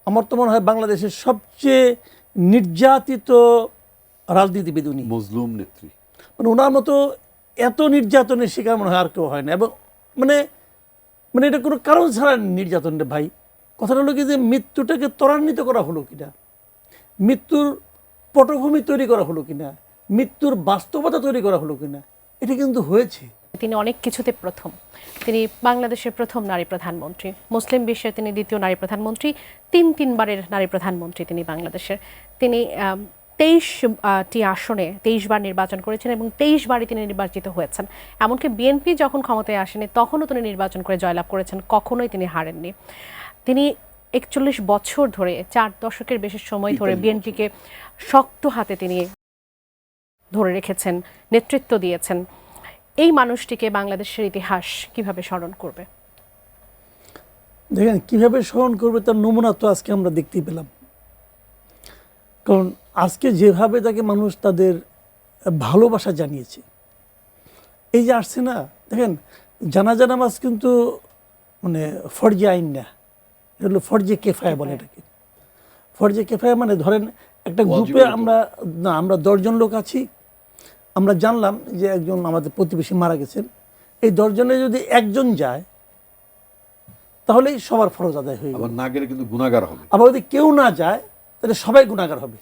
আমার তো মনে হয় বাংলাদেশের সবচেয়ে নির্যাতিত রাজনীতিবিদ উনি, মজলুম নেত্রী। মানে ওনার মতো এত নির্যাতনের শিকার মনে হয় আর কেউ হয় না। এবং মানে মানে এটা কোনো কারণ ছাড়া নির্যাতন রে ভাই। কথাটা হলো কি যে মৃত্যুটাকে ত্বরান্বিত করা হলো কিনা, মৃত্যুর পটভূমি তৈরি করা হলো কিনা, মৃত্যুর বাস্তবতা তৈরি করা হলো কিনা, এটা কিন্তু হয়েছে। তিনি অনেক কিছুতে প্রথম। তিনি বাংলাদেশের প্রথম নারী প্রধানমন্ত্রী, মুসলিম বিশ্বের তিনি দ্বিতীয় নারী প্রধানমন্ত্রী, তিনবারের নারী প্রধানমন্ত্রী তিনি বাংলাদেশের। তিনি 23টি আসনে 23 বার নির্বাচন করেছেন এবং 23 বারই তিনি নির্বাচিত হয়েছেন। এমনকি বিএনপি যখন ক্ষমতায় আসেনি তখনও তিনি নির্বাচন করে জয়লাভ করেছেন, কখনোই তিনি হারেননি। তিনি 41 বছর ধরে, 4 দশকের বেশি সময় ধরে বিএনপিকে শক্ত হাতে তিনি ধরে রেখেছেন, নেতৃত্ব দিয়েছেন। এই মানুষটিকে বাংলাদেশের ইতিহাস কিভাবে স্মরণ করবে? দেখেন কিভাবে স্মরণ করবে তার নমুনা তো আজকে আমরা দেখতেই পেলাম। কারণ আজকে যেভাবে তাকে মানুষ তাদের ভালোবাসা জানিয়েছে, এই যে আসছে না, দেখেন জানাজা নামাজ কিন্তু মানে ফরজে আইন না, এটা হলো ফরজে কেফায়া বলে এটাকে। ফরজে কেফায়া মানে ধরেন একটা গ্রুপে আমরা 10 জন লোক আছি, আমরা জানলাম যে একজন আমাদের প্রতিবেশী মারা গেছেন, এই 10 জনে যদি একজন যায় তাহলেই সবার ফরজ আদায় হয়ে আবার না গেলে কিন্তু গুনাহগার হবে। আবার যদি কেউ না যায় তাহলে সবাই গুনাহগার হবে।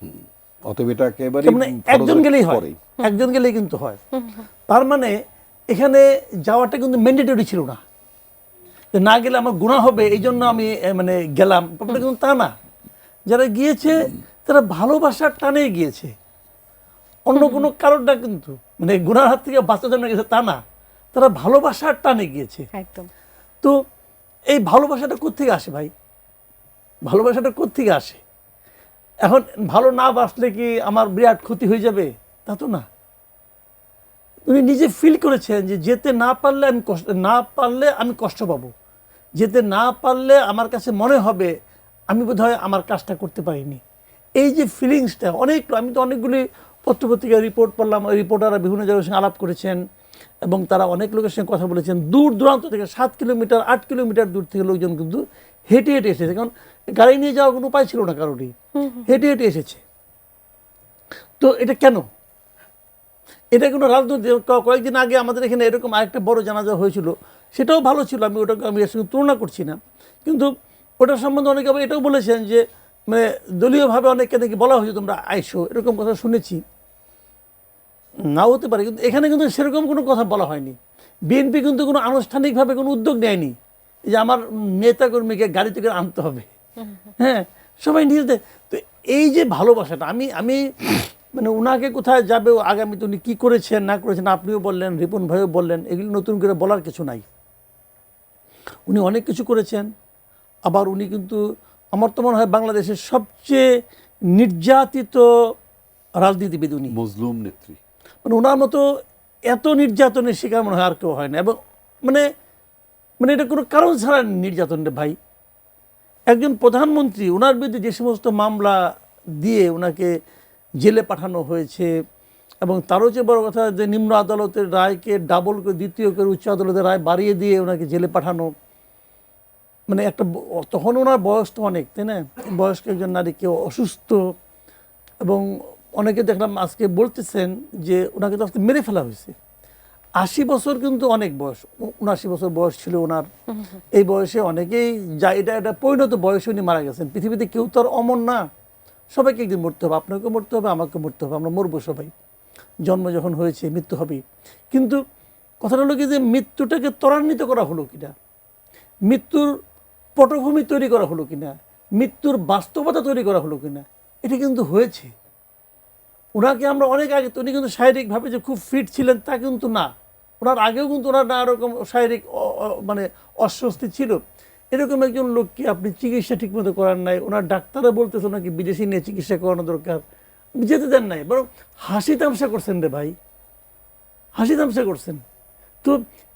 অতএব এটা একেবারে মানে একজন গেলেই হয়, একজন গেলেই কিন্তু হয়। তার মানে এখানে যাওয়াটা কিন্তু ম্যান্ডেটরি ছিল না, যে না গেলে আমার গুনাহ হবে এই জন্য আমি মানে গেলাম, ব্যাপারটা কিন্তু তা না। যারা গিয়েছে তারা ভালোবাসার টানে গিয়েছে, অন্য কোনো কারণটা কিন্তু মানে গুনার হাত থেকে বাঁচার জন্য গেছে তা না, তারা ভালোবাসার টানে গিয়েছে। একদম। তো এই ভালোবাসাটা কোত্থেকে আসে ভাই? ভালোবাসাটা কোত্থেকে আসে? এখন ভালো না বাসলে কি আমার বিরাট ক্ষতি হয়ে যাবে? তা তো না। উনি নিজে ফিল করেছেন যে যেতে না পারলে আমি কষ্ট পাবো, যেতে না পারলে আমার কাছে মনে হবে আমি বোধহয় আমার কাজটা করতে পারিনি। এই যে ফিলিংসটা আমি তো অনেকগুলি পত্রপত্রিকায় রিপোর্ট পড়লাম, রিপোর্টাররা বিভিন্ন জায়গার সঙ্গে আলাপ করেছেন এবং তারা অনেক লোকের সঙ্গে কথা বলেছেন। দূর দূরান্ত থেকে 7 কিলোমিটার 8 কিলোমিটার দূর থেকে লোকজন কিন্তু হেঁটে হেঁটে এসেছে, কারণ গাড়ি নিয়ে যাওয়ার কোনো উপায় ছিল না কারোরই, হেঁটে হেঁটে এসেছে। তো এটা কেন? এটা কোনো রাজনৈতিক, কয়েকদিন আগে আমাদের এখানে এরকম আরেকটা বড় জানাজা হয়েছিল, সেটাও ভালো ছিল, আমি এর সঙ্গে তুলনা করছি না, কিন্তু ওটার সম্বন্ধে অনেকে আবার এটাও বলেছেন যে মানে দলীয়ভাবে অনেককে নাকি বলা হয়েছে তোমরা আইসো, এরকম কথা শুনেছি। নাও হতে পারে, কিন্তু এখানে কিন্তু সেরকম কোনো কথা বলা হয়নি। বিএনপি কিন্তু কোনো আনুষ্ঠানিকভাবে কোনো উদ্যোগ নেয়নি যে আমার নেতাকর্মীকে গাড়িতে করে আনতে হবে। হ্যাঁ, সবাই নিজেদের। তো এই যে ভালোবাসাটা, আমি মানে ওনাকে কোথায় যাবে আগামীতে উনি কী করেছেন না করেছেন, আপনিও বললেন, রিপন ভাইও বললেন, এগুলি নতুন করে বলার কিছু নাই। উনি অনেক কিছু করেছেন। আবার উনি কিন্তু আমার তো মনে হয় বাংলাদেশের সবচেয়ে নির্যাতিত রাজনীতিবিদ উনি, মজলুম নেত্রী। মানে ওনার মতো এত নির্যাতনের শিকার মনে হয় আর কেউ হয় না। এবং মানে মানে এটা কোনো কারণ ছাড়া নির্যাতন রে ভাই। একজন প্রধানমন্ত্রী, ওনার বিরুদ্ধে যে সমস্ত মামলা দিয়ে ওনাকে জেলে পাঠানো হয়েছে, এবং তারও চেয়ে বড় কথা যে নিম্ন আদালতের রায়কে ডাবল করে, দ্বিতীয় করে উচ্চ আদালতের রায় বাড়িয়ে দিয়ে ওনাকে জেলে পাঠানো, মানে একটা তখন ওনার বয়স তো অনেক, তাই না? বয়স্ক একজন নারী, কেউ অসুস্থ, এবং অনেকে দেখলাম আজকে বলতেছেন যে ওনাকে তো আজকে মেরে ফেলা হয়েছে। 80 বছর কিন্তু অনেক বয়স, 79 বছর বয়স ছিল ওনার। এই বয়সে অনেকেই এটা পরিণত বয়সে উনি মারা গেছেন। পৃথিবীতে কেউ তো আর অমর না, সবাইকে একদিন মরতে হবে, আপনাকেও মরতে হবে, আমাকেও মরতে হবে, আমরা মরবো সবাই, জন্ম যখন হয়েছে মৃত্যু হবেই। কিন্তু কথাটা হলো কি যে মৃত্যুটাকে ত্বরান্বিত করা হলো কিনা, মৃত্যুর পটভূমি তৈরি করা হলো কিনা, মৃত্যুর বাস্তবতা তৈরি করা হলো কিনা, এটা কিন্তু হয়েছে। ওনাকে আমরা অনেক আগে, উনি কিন্তু শারীরিকভাবে যে খুব ফিট ছিলেন তা কিন্তু না, ওনার আগেও কিন্তু ওনার নানা রকম শারীরিক মানে অস্বস্তি ছিল। এরকম একজন লোককে আপনি চিকিৎসা ঠিকমতো করার নাই, ওনার ডাক্তাররা বলতেছে ওনাকে বিদেশি নিয়ে চিকিৎসা করানো দরকার, যেতে দেন নাই, বরং হাসি তামসা করছেন রে ভাই, হাসি তামসা করছেন। তো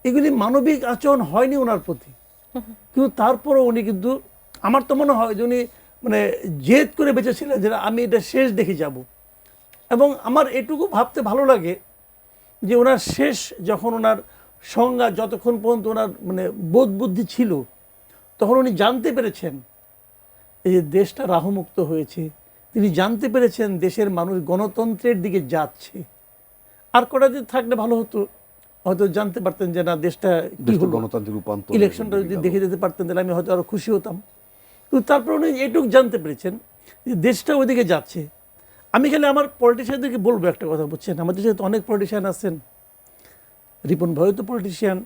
এগুলি মানবিক আচরণ হয়নি ওনার প্রতি। কিন্তু তারপরও উনি কিন্তু, আমার তো মনে হয় যে উনি মানে জেদ করে বেঁচেছিলেন যে আমি এটা শেষ দেখে যাব। এবং আমার এটুকু ভাবতে ভালো লাগে যে ওনার শেষ, যখন ওনার সংজ্ঞা, যতক্ষণ পর্যন্ত ওনার মানে বোধ বুদ্ধি ছিল, তখন উনি জানতে পেরেছেন এই যে দেশটা রাহুমুক্ত হয়েছে, তিনি জানতে পেরেছেন দেশের মানুষ গণতন্ত্রের দিকে যাচ্ছে। আর কটা দিন থাকলে ভালো হতো, হয়তো জানতে পারতেন যে না দেশটা কি দেশটা হলো, গণতান্ত্রিক রূপান্তর ইলেকশনটা যদি দেখে যেতে পারতেন তাহলে আমি হয়তো আরো খুশি হতাম। কিন্তু তারপর উনি এটুকু জানতে পেরেছেন যে দেশটা ওইদিকে যাচ্ছে। আমি খালি আমার পলিটিশিয়ানদেরকে বলবো একটা কথা, বুঝছেন, আমাদের সাথে অনেক পলিটিশিয়ান আছেন, রিপন ভাইও তো পলিটিশিয়ান,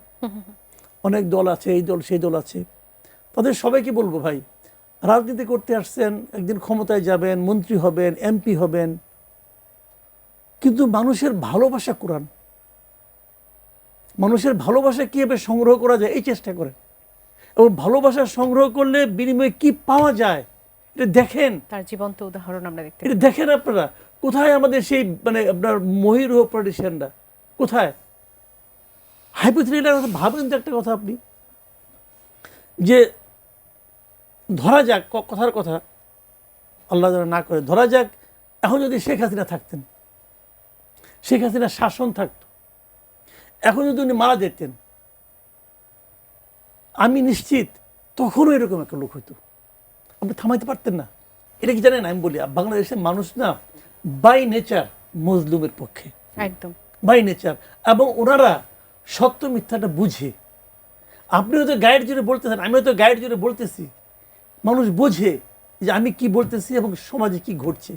অনেক দল আছে, এই দল সেই দল আছে, তাদের সবাইকে বলবো ভাই, রাজনীতি করতে আসছেন, একদিন ক্ষমতায় যাবেন, মন্ত্রী হবেন, এমপি হবেন, কিন্তু মানুষের ভালোবাসা কুড়ান, মানুষের ভালোবাসা কীভাবে সংগ্রহ করা যায় এই চেষ্টা করেন, এবং ভালোবাসা সংগ্রহ করলে বিনিময়ে কি পাওয়া যায় এটা দেখেন, তার জীবন্ত উদাহরণ আমরা দেখতে এটা দেখেন আপনারা। কোথায় আমাদের সেই মানে আপনার মহিরুহ পলিটিশিয়ানরা কোথায়? হাইপোথেটিক্যাল ভাবেন তো একটা কথা আপনি, যে ধরা যাক কথার কথা, আল্লাহ যেন না করে, ধরা যাক এখন যদি শেখ হাসিনা থাকতেন, শেখ হাসিনার শাসন থাকতো, এখন যদি উনি মারা যেতেন, আমি নিশ্চিত তখনও এরকম একটা লোক হইতো, আপনি থামাইতে পারতেন না। এটা কি জানেন, আমি বলি বাংলাদেশের মানুষ না বাই নেচার মজলুমের পক্ষে, একদম বাই নেচার, এবং ওনারা সত্য মিথ্যাটা বুঝে। আপনি হয়তো গাইড জুড়ে বলতেছেন, আমি হয়তো গাইড জুড়ে বলতেছি, মানুষ বোঝে যে আমি কি বলতেছি এবং সমাজে কি ঘটছে।